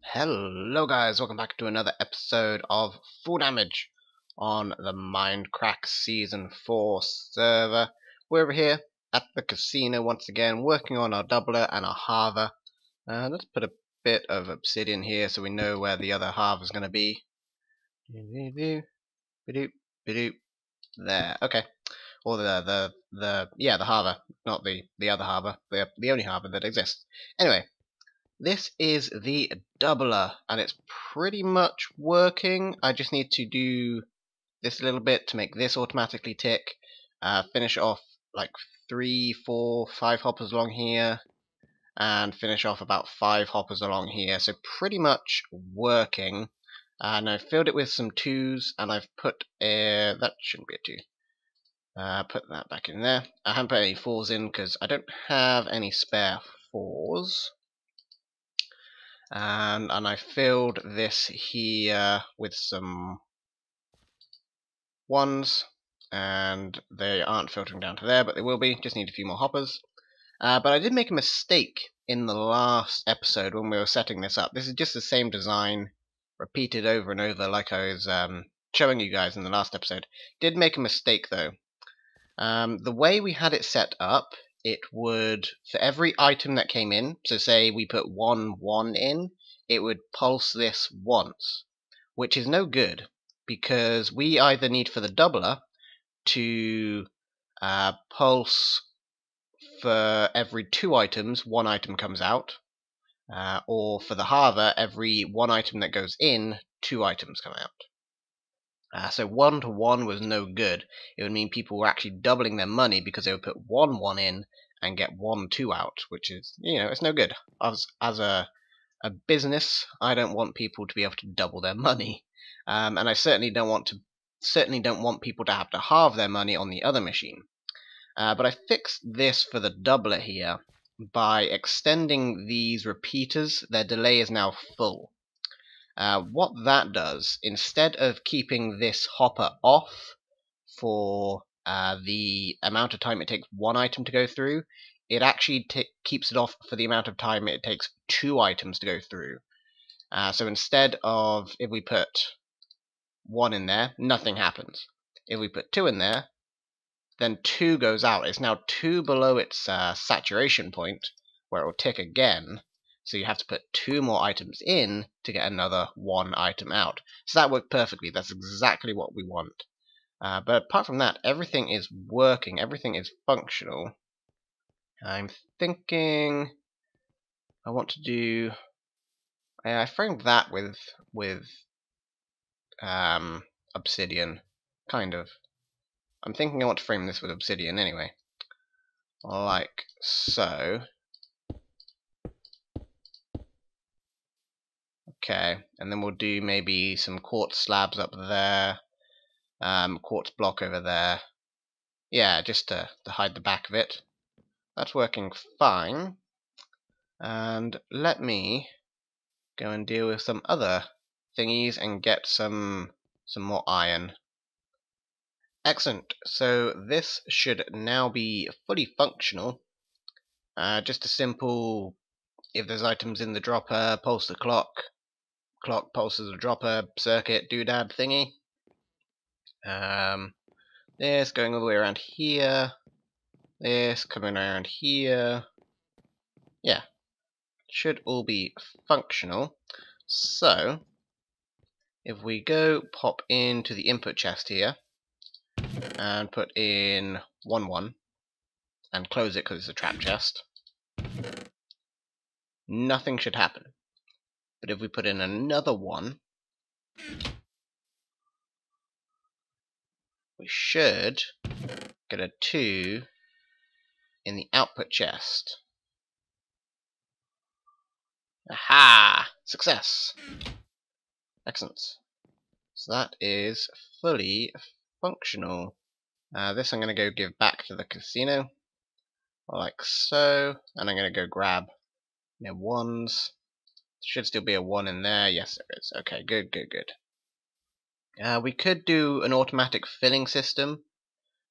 Hello guys, welcome back to another episode of Full Damage on the Mindcrack Season 4 server. We're over here at the casino once again, working on our doubler and our halver. Let's put a bit of obsidian here so we know where the other halve is going to be. There, okay. Or the halver, not the other halver, the only halver that exists. Anyway. This is the doubler, and it's pretty much working. I just need to do this a little bit to make this automatically tick. Finish off like 3, 4, 5 hoppers along here, and finish off about 5 hoppers along here. So pretty much working. And I've filled it with some 2s, and I've put that shouldn't be a 2. Put that back in there. I haven't put any 4s in because I don't have any spare 4s. And I filled this here with some 1s, and they aren't filtering down to there, but they will be. Just need a few more hoppers. But I did make a mistake in the last episode when we were setting this up. This is just the same design, repeated over and over like I was showing you guys in the last episode. Did make a mistake though. The way we had it set up, it would, for every item that came in, so say we put 1 in, it would pulse this once, which is no good, because we either need for the doubler to pulse for every 2 items, 1 item comes out, or for the halver, every 1 item that goes in, 2 items come out. So 1 to 1 was no good. It would mean people were actually doubling their money because they would put 1 in and get 1 2 out, which is, it's no good. As a business, I don't want people to be able to double their money, and I certainly don't want people to have to halve their money on the other machine. But I fixed this for the doubler here by extending these repeaters. Their delay is now full. What that does, instead of keeping this hopper off for the amount of time it takes 1 item to go through, it actually keeps it off for the amount of time it takes 2 items to go through. So instead of, if we put 1 in there, nothing happens. If we put 2 in there, then 2 goes out. It's now 2 below its saturation point, where it will tick again. So you have to put 2 more items in to get another 1 item out. So that worked perfectly. That's exactly what we want. But apart from that, everything is working. Everything is functional. I'm thinking I want to do. I framed that with obsidian, kind of. I'm thinking I want to frame this with obsidian anyway, like so. Okay, and then we'll do maybe some quartz slabs up there, quartz block over there. Yeah, just to hide the back of it. That's working fine. And let me go and deal with some other thingies and get some more iron. Excellent. So this should now be fully functional. Just a simple, if there's items in the dropper, pulse the clock. Clock pulses the dropper, circuit, doodad thingy. This going all the way around here. This coming around here. Yeah, should all be functional. So, if we go pop into the input chest here and put in 1 and close it because it's a trap chest, nothing should happen. But if we put in another 1, we should get a 2 in the output chest. Aha! Success! Excellent. So that is fully functional. This I'm going to go give back to the casino, like so, and I'm going to go grab 1s. Should still be a 1 in there. Yes, there is. Okay, good. We could do an automatic filling system.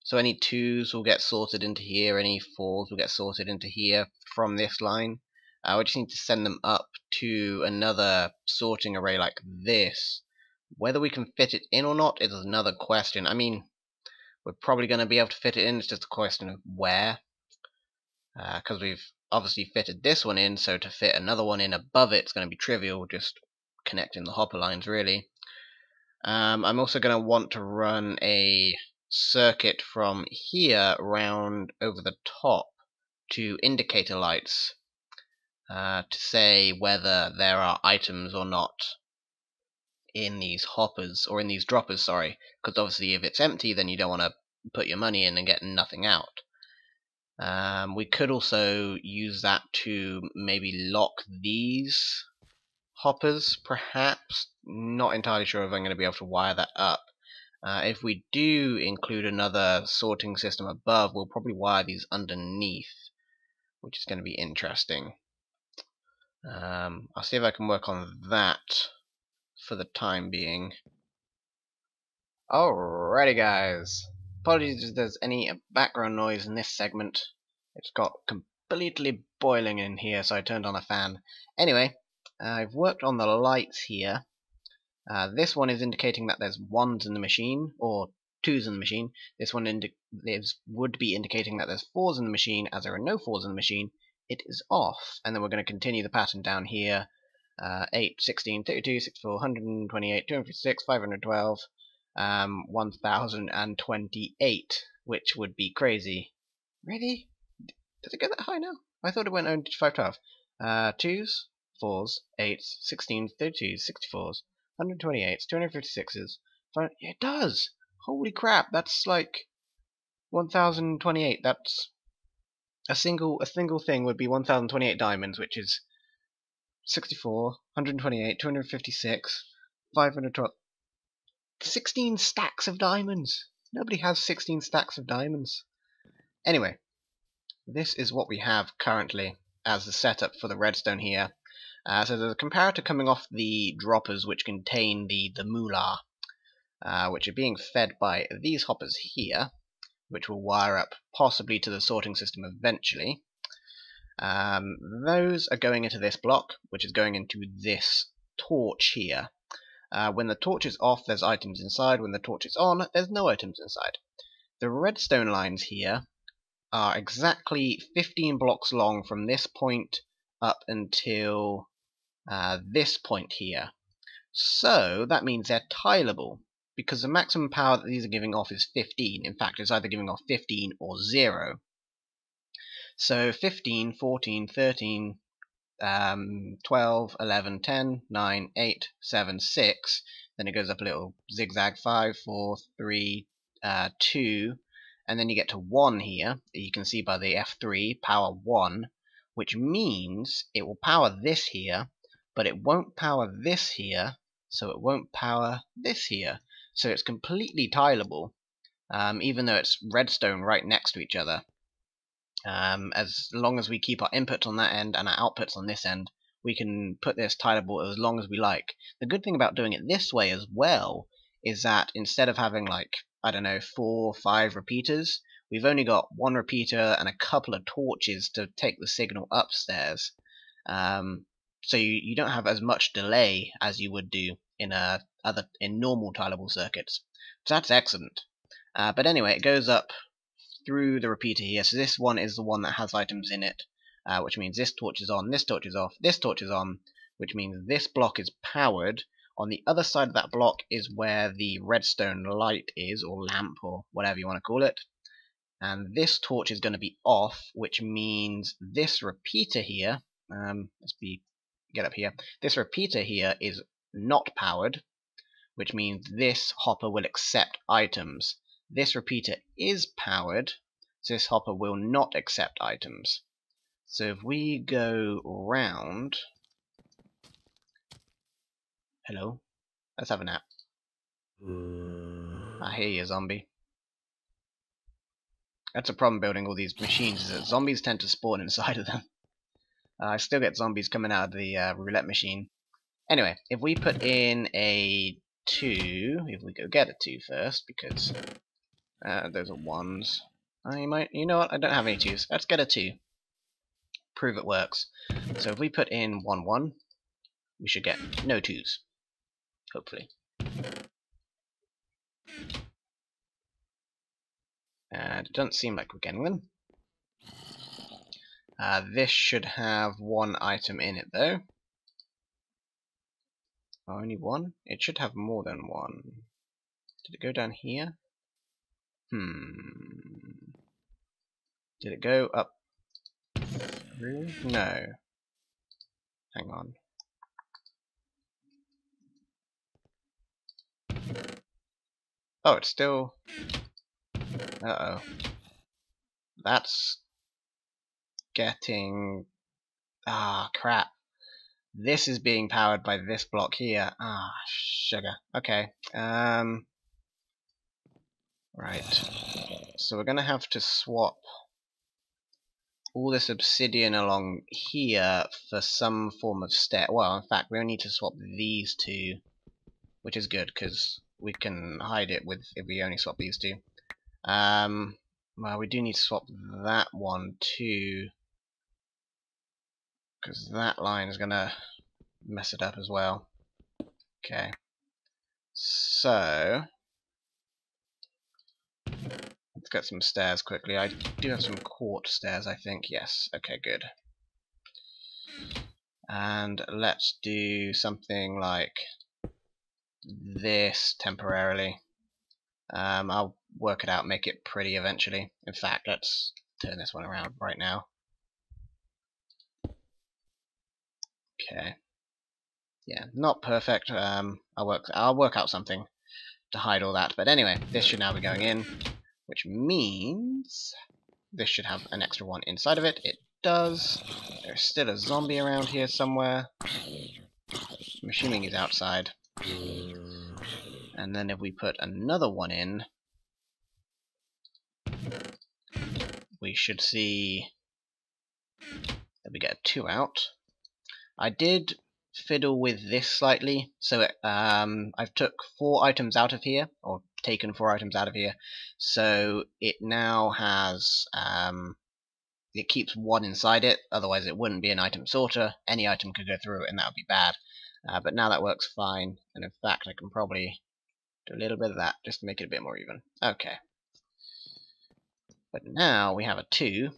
So any 2s will get sorted into here, any 4s will get sorted into here from this line. We just need to send them up to another sorting array like this. Whether we can fit it in or not is another question. I mean, we're probably going to be able to fit it in, it's just a question of where. Because we've obviously fitted this one in, so to fit another one in above it's going to be trivial, just connecting the hopper lines really. I'm also going to want to run a circuit from here round over the top to indicator lights to say whether there are items or not in these hoppers, or in these droppers, sorry, because obviously if it's empty then you don't want to put your money in and get nothing out. We could also use that to maybe lock these hoppers, perhaps. Not entirely sure if I'm going to be able to wire that up. If we do include another sorting system above, we'll probably wire these underneath, which is going to be interesting. I'll see if I can work on that for the time being. Alrighty guys, apologies if there's any background noise in this segment. It's got completely boiling in here, so I turned on a fan. Anyway, I've worked on the lights here. This one is indicating that there's 1s in the machine, or 2s in the machine. This one would be indicating that there's 4s in the machine. As there are no 4s in the machine, it is off. And then we're going to continue the pattern down here. 8, 16, 32, 64, 128, 256, 512, 1028, which would be crazy. Really? Does it go that high now? I thought it went only to 512. 2s, 4s, 8s, 16s, 32s, 64s, 128s, 256s. Yeah, it does! Holy crap, that's like 1028. That's a single thing would be 1028 diamonds, which is 64, 128, 256, 512. 16 stacks of diamonds! Nobody has 16 stacks of diamonds. Anyway, this is what we have currently as the setup for the redstone here. So there's a comparator coming off the droppers which contain the moolah, which are being fed by these hoppers here, which will wire up possibly to the sorting system eventually. Those are going into this block, which is going into this torch here. When the torch is off, there's items inside. When the torch is on, there's no items inside. The redstone lines here are exactly 15 blocks long from this point up until this point here. So that means they're tileable, because the maximum power that these are giving off is 15. In fact, it's either giving off 15 or 0. So 15, 14, 13, 12, 11, 10, 9, 8, 7, 6. Then it goes up a little zigzag, 5, 4, 3, 2. And then you get to 1 here. You can see by the F3, power 1, which means it will power this here, but it won't power this here, so it won't power this here. So it's completely tileable, even though it's redstone right next to each other. As long as we keep our inputs on that end and our outputs on this end, we can put this tileable as long as we like. The good thing about doing it this way as well is that instead of having, like, I don't know, 4 or 5 repeaters, we've only got 1 repeater and a couple of torches to take the signal upstairs. So you don't have as much delay as you would do in normal tileable circuits. So that's excellent. But anyway, it goes up through the repeater here. So this one is the one that has items in it, which means this torch is on, this torch is off, this torch is on, which means this block is powered. On the other side of that block is where the redstone light is, or lamp, or whatever you want to call it. And this torch is going to be off, which means this repeater here, get up here, this repeater here is not powered, which means this hopper will accept items. This repeater is powered, so this hopper will not accept items. So if we go round... Hello? Let's have a nap. I hear you, zombie. That's a problem building all these machines, is that zombies tend to spawn inside of them. I still get zombies coming out of the roulette machine. Anyway, if we put in a 2, if we go get a 2 first, because those are 1s. You know what, I don't have any 2s. Let's get a 2. prove it works. So if we put in 1, 1, we should get no 2s, hopefully. And it doesn't seem like we're getting them. This should have 1 item in it though. Only 1? It should have more than 1. Did it go down here? Did it go up through? No. Hang on. Oh, it's still... Uh-oh. That's getting... Ah, crap. This is being powered by this block here. Ah, sugar. Okay. Right. So we're gonna have to swap all this obsidian along here for some form of stair. Well, in fact, we only need to swap these two, which is good because we can hide it with if we only swap these two. Well, we do need to swap that one too, because that line is gonna mess it up as well. Okay, so let's get some stairs quickly. I do have some quartz stairs, I think. Yes. Okay, good. And let's do something like this temporarily. I'll work it out, make it pretty eventually. In fact, let's turn this one around right now. Okay. Yeah, not perfect. I'll work out something to hide all that. But anyway, this should now be going in, which means this should have an extra one inside of it. It does. There's still a zombie around here somewhere. I'm assuming he's outside. And then if we put another one in, we should see that we get a 2 out. I did fiddle with this slightly, so I've took 4 items out of here, or taken 4 items out of here, so it now has it keeps 1 inside it. Otherwise it wouldn't be an item sorter. Any item could go through it and that would be bad, but now that works fine, and in fact I can probably do a little bit of that just to make it a bit more even. Okay, but now we have a 2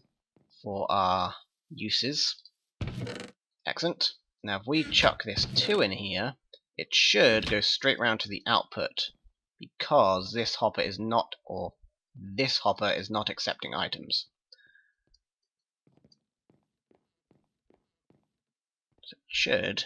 for our uses. Excellent. Now if we chuck this 2 in here, it should go straight round to the output, because this hopper is not, or this hopper is not accepting items. So it should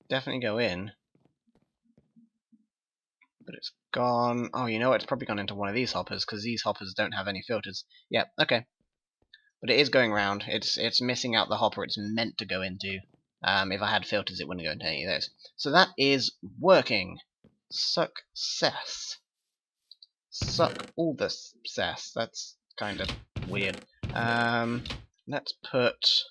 definitely go in. But it's gone... Oh, you know what? It's probably gone into one of these hoppers, because these hoppers don't have any filters. Yeah, okay. But it is going round. It's missing out the hopper it's meant to go into. If I had filters, it wouldn't go into any of those. So that is working. Success. Suck all the success. That's kind of weird. Let's put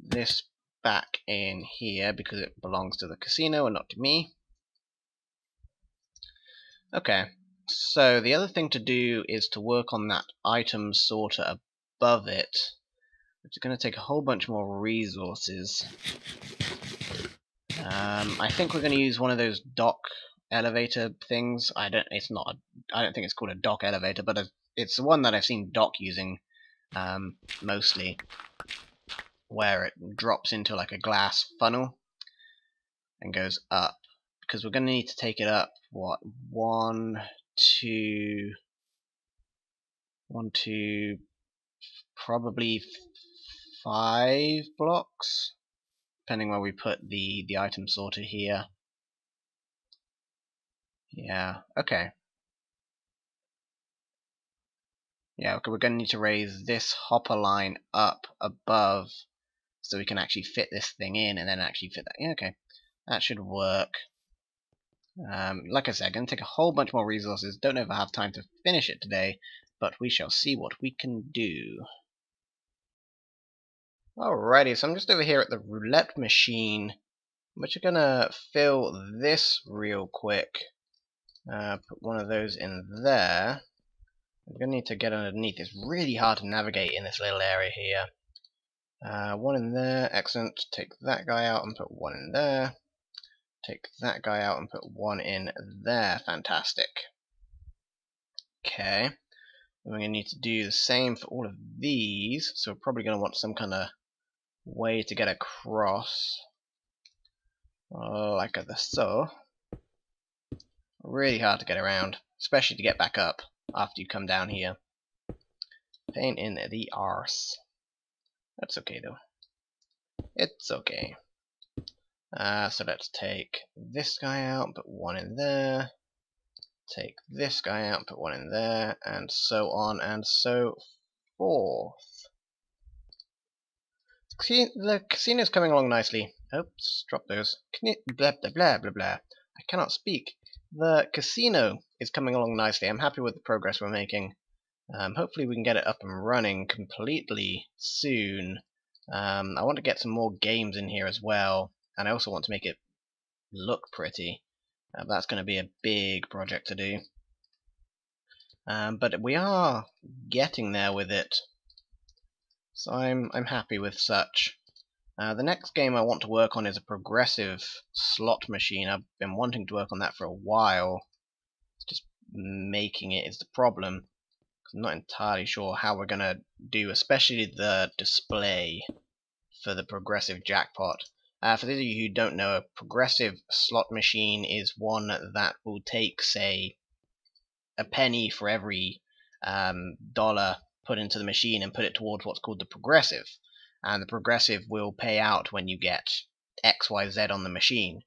this back in here, because it belongs to the casino and not to me. Okay, so the other thing to do is to work on that item sorter above it, which is going to take a whole bunch more resources. I think we're going to use one of those dock elevator things. I don't think it's called a dock elevator, but it's the one that I've seen Doc using mostly, where it drops into like a glass funnel and goes up. Because we're going to need to take it up, what, 1, 2, probably 5 blocks, depending where we put the item sorter here. Yeah, okay. Yeah, okay, we're going to need to raise this hopper line up above so we can actually fit this thing in and then actually fit that. Yeah, okay, that should work. Like I said, going to take a whole bunch more resources. Don't know if I have time to finish it today, but we shall see what we can do. Alrighty, so I'm just over here at the roulette machine, We're just gonna fill this real quick. Put one of those in there. We're gonna need to get underneath. It's really hard to navigate in this little area here. One in there, excellent. Take that guy out and put one in there. Take that guy out and put one in there. Fantastic. Okay. We're going to need to do the same for all of these. So we're probably going to want some kind of way to get across. Like so. Really hard to get around, especially to get back up after you come down here. Pain in the arse. That's okay though. It's okay. So let's take this guy out and put one in there. Take this guy out and put one in there, and so on and so forth. The casino's coming along nicely. Oops, drop those. Blah blah blah blah blah. I cannot speak. The casino is coming along nicely. I'm happy with the progress we're making. Hopefully we can get it up and running completely soon. I want to get some more games in here as well, and I also want to make it look pretty. That's going to be a big project to do. But we are getting there with it. So I'm happy with such. The next game I want to work on is a progressive slot machine. I've been wanting to work on that for a while. Just making it is the problem. I'm not entirely sure how we're going to do, especially the display for the progressive jackpot. For those of you who don't know, a progressive slot machine is one that will take, say, a penny for every dollar put into the machine and put it towards what's called the progressive. And the progressive will pay out when you get X, Y, Z on the machine.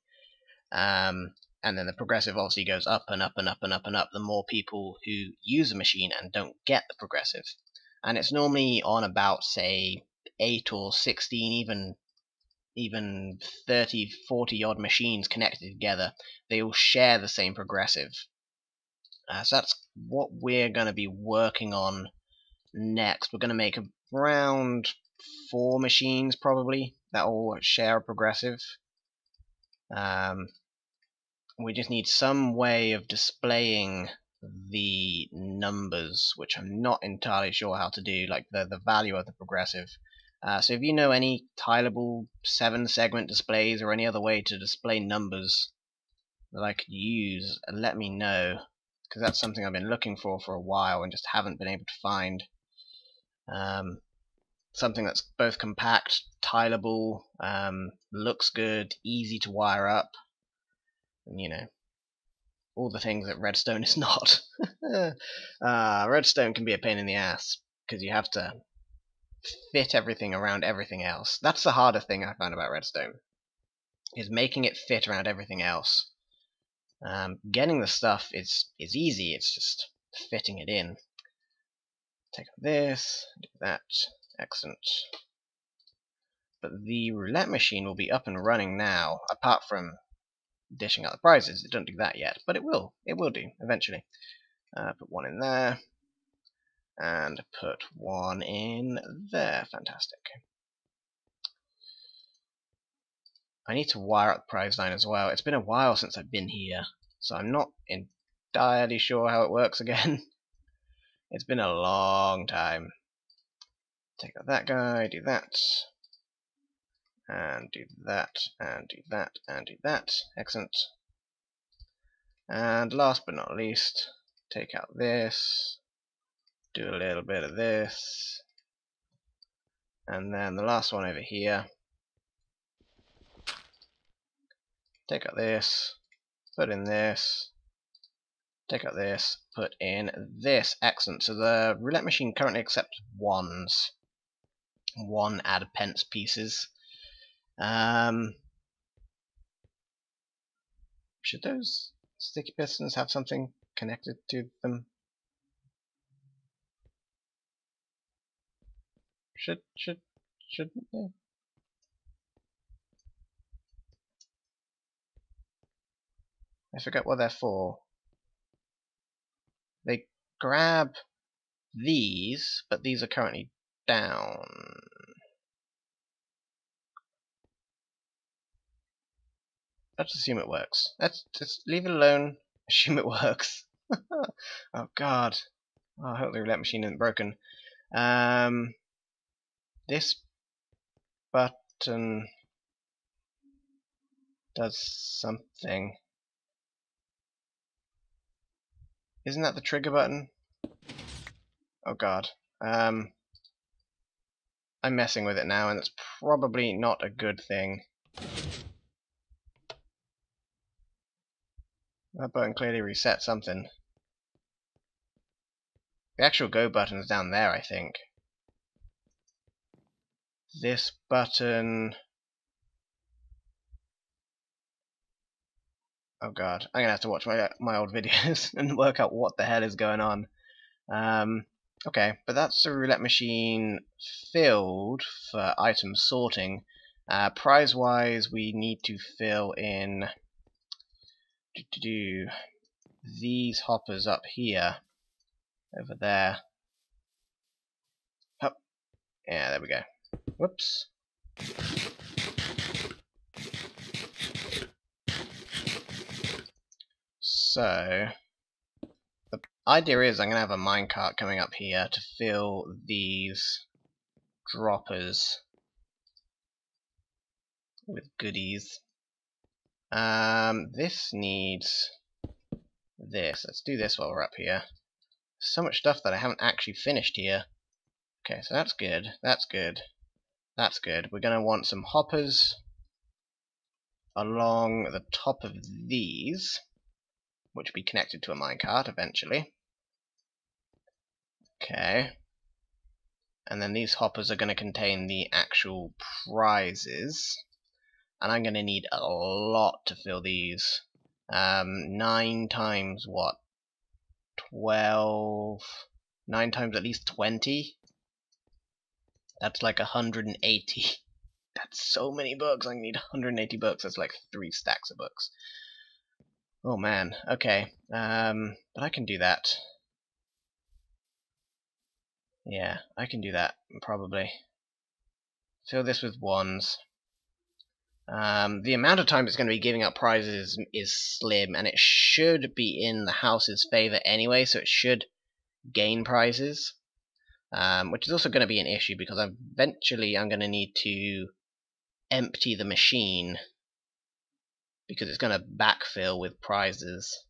And then the progressive obviously goes up and up and up and up and up the more people who use the machine and don't get the progressive. And it's normally on about, say, 8 or 16, even 30, 40 odd machines connected together. They all share the same progressive. So that's what we're going to be working on next. We're going to make around 4 machines probably that will share a progressive. We just need some way of displaying the numbers, which I'm not entirely sure how to do, like the value of the progressive. So if you know any tileable 7-segment displays or any other way to display numbers that I could use, let me know, because that's something I've been looking for a while and just haven't been able to find. Something that's both compact, tileable, looks good, easy to wire up, and you know, all the things that redstone is not. Redstone can be a pain in the ass because you have to fit everything around everything else. That's the harder thing I found about redstone, is making it fit around everything else. Getting the stuff is easy, it's just fitting it in. Take out this, do that, excellent. But the roulette machine will be up and running now, apart from dishing out the prizes. It don't do that yet, but it will do eventually. Put one in there, and put one in there. Fantastic. I need to wire up the prize line as well. It's been a while since I've been here, so I'm not entirely sure how it works again. It's been a long time. Take out that guy, do that, and do that, and do that, and do that. Excellent. And last but not least, take out this, do a little bit of this, and then the last one over here. Take out this, put in this, take out this, put in this. Excellent. So the roulette machine currently accepts ones. 1 add pence pieces. Should those sticky pistons have something connected to them? Shouldn't they? I forget what they're for. They grab these, but these are currently down. let's assume it works. Let's just leave it alone. Assume it works. Oh god. Oh, I hope the roulette machine isn't broken. This button does something. Isn't that the trigger button? Oh god. I'm messing with it now, and it's probably not a good thing. That button clearly reset something. The actual go button is down there, I think. This button... Oh god, I'm gonna have to watch my old videos and work out what the hell is going on. Okay, but that's the roulette machine filled for item sorting. Prize-wise, we need to fill in these hoppers up here, over there. Oh, yeah, there we go. Whoops. So, the idea is I'm going to have a minecart coming up here to fill these droppers with goodies. This needs this. Let's do this while we're up here. So much stuff that I haven't actually finished here. Okay, so that's good. That's good. That's good. We're going to want some hoppers along the top of these, which will be connected to a minecart eventually. Okay. And then these hoppers are going to contain the actual prizes. And I'm going to need a lot to fill these. 9 times what? 12? 9 times at least 20? That's like 180. That's so many books. I need 180 books. That's like 3 stacks of books. Oh man. Okay. But I can do that. Yeah, I can do that, probably. Fill this with ones. The amount of time it's going to be giving up prizes is slim, and it should be in the house's favor anyway, so it should gain prizes. Which is also going to be an issue, because eventually I'm going to need to empty the machine, because it's going to backfill with prizes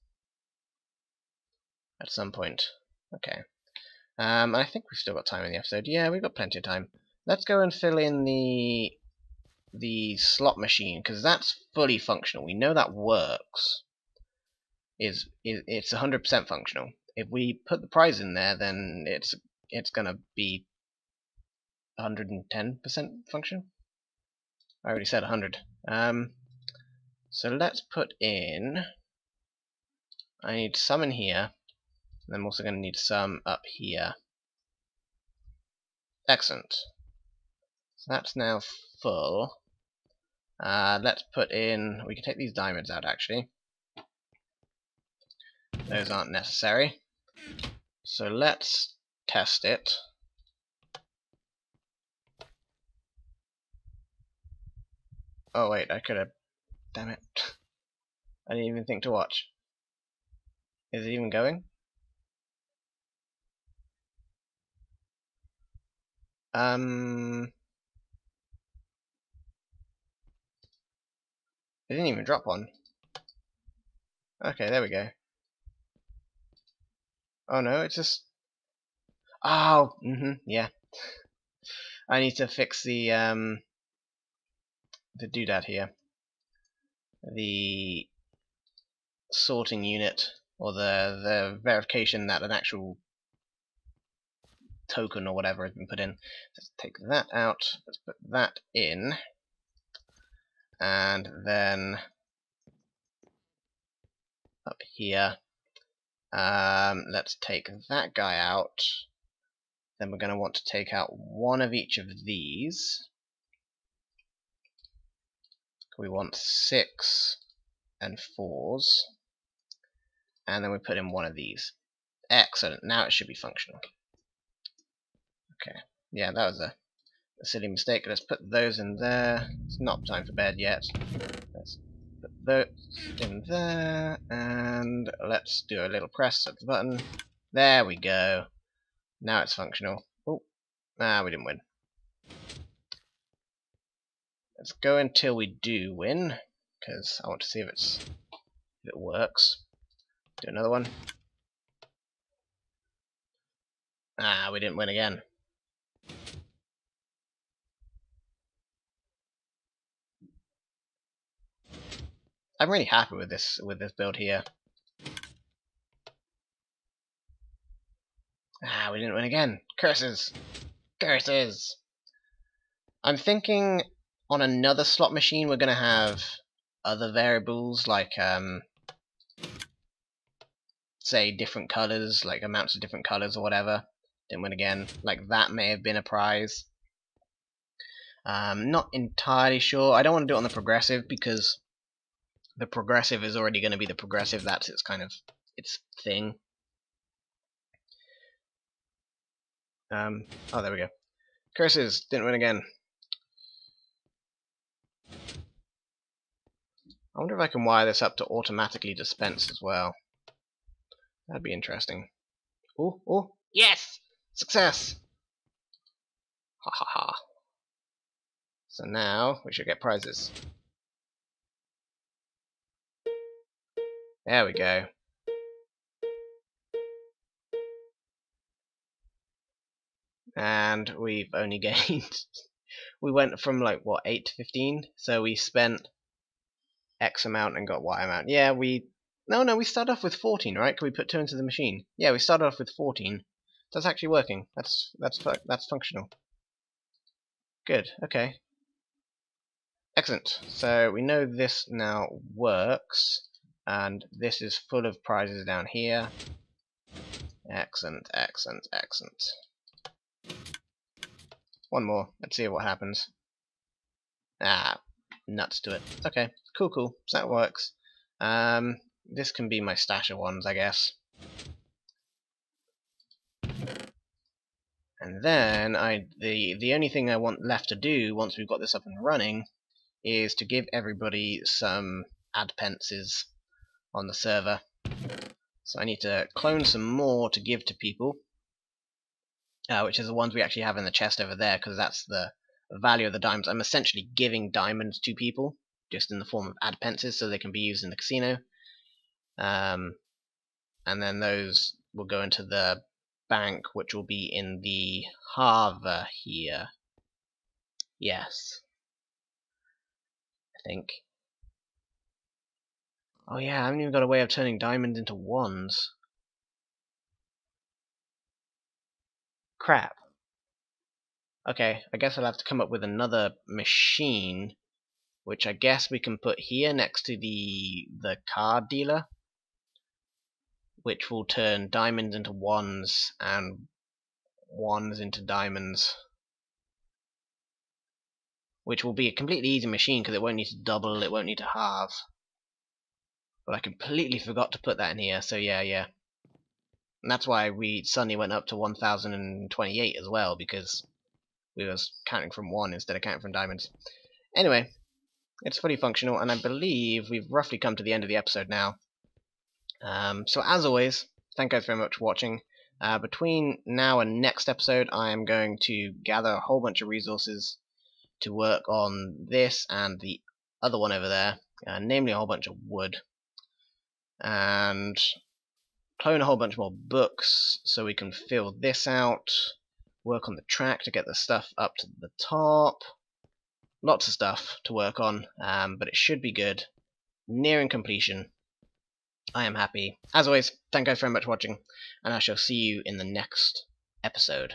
at some point. Okay. I think we've still got time in the episode. Yeah, we've got plenty of time. Let's go and fill in the slot machine, because that's fully functional. We know that works. It's 100% functional. If we put the prize in there, then it's gonna be 110% function. I already said 100. So let's put in. I need some in here. And I'm also going to need some up here. Excellent. So that's now full. Let's put in. We can take these diamonds out actually. Those aren't necessary. So let's test it. Oh wait, I could have. Damn it. I didn't even think to watch. Is it even going? It didn't even drop one. Okay, there we go. Oh no, it's just. Oh, yeah. I need to fix the doodad here. The sorting unit, or the verification that an actual token or whatever has been put in. Let's take that out. Let's put that in, and then up here. Let's take that guy out. Then we're going to want to take out one of each of these. We want 6 and 4s. And then we put in one of these. Excellent. Now it should be functional. Okay. Yeah, that was a silly mistake. Let's put those in there. It's not time for bed yet. Let's put those in there, and let's do a little press of the button. There we go. Now it's functional. Oh, we didn't win. Let's go until we do win, because I want to see if it works. Do another one. We didn't win again. I'm really happy with this build here. We didn't win again. Curses! Curses! I'm thinking on another slot machine we're gonna have other variables like say different colors, like amounts of different colors or whatever. Didn't win again. Like that may have been a prize. Not entirely sure. I don't want to do it on the progressive because the progressive is already going to be the progressive. That's its kind of its thing. Oh, there we go. Curses! Didn't win again. I wonder if I can wire this up to automatically dispense as well. That'd be interesting. Oh, oh, yes! Success! Ha ha ha. So now we should get prizes. There we go. And we've only gained... we went from like, what, 8 to 15? So we spent X amount and got Y amount. Yeah, No, we started off with 14, right? Can we put 2 into the machine? Yeah, we started off with 14. That's actually working. That's functional. Good, okay. Excellent. So we know this now works, and this is full of prizes down here. Excellent, excellent, excellent. One more. Let's see what happens. Nuts to it. Okay, cool. So that works. This can be my stash of ones, I guess. And then the only thing I want left to do once we've got this up and running is to give everybody some ad pences on the server. So I need to clone some more to give to people, which is the ones we actually have in the chest over there, because that's the value of the diamonds. I'm essentially giving diamonds to people, just in the form of ad pences, so they can be used in the casino. And then those will go into the bank, which will be in the harbor here. Yes. I think. Oh yeah, I haven't even got a way of turning diamonds into ones. Crap. Okay, I guess I'll have to come up with another machine, which I guess we can put here next to the card dealer, which will turn diamonds into ones and ones into diamonds, which will be a completely easy machine because it won't need to double, it won't need to halve. But I completely forgot to put that in here, so yeah. And that's why we suddenly went up to 1028 as well, because we was counting from 1 instead of counting from diamonds. Anyway, it's fully functional, and I believe we've roughly come to the end of the episode now. So as always, thank you guys very much for watching. Between now and next episode, I am going to gather a whole bunch of resources to work on this and the other one over there, namely a whole bunch of wood, and clone a whole bunch more books so we can fill this out, work on the track to get the stuff up to the top. Lots of stuff to work on, but it should be good. Nearing completion. I am happy. As always, thank you guys very much for watching, and I shall see you in the next episode.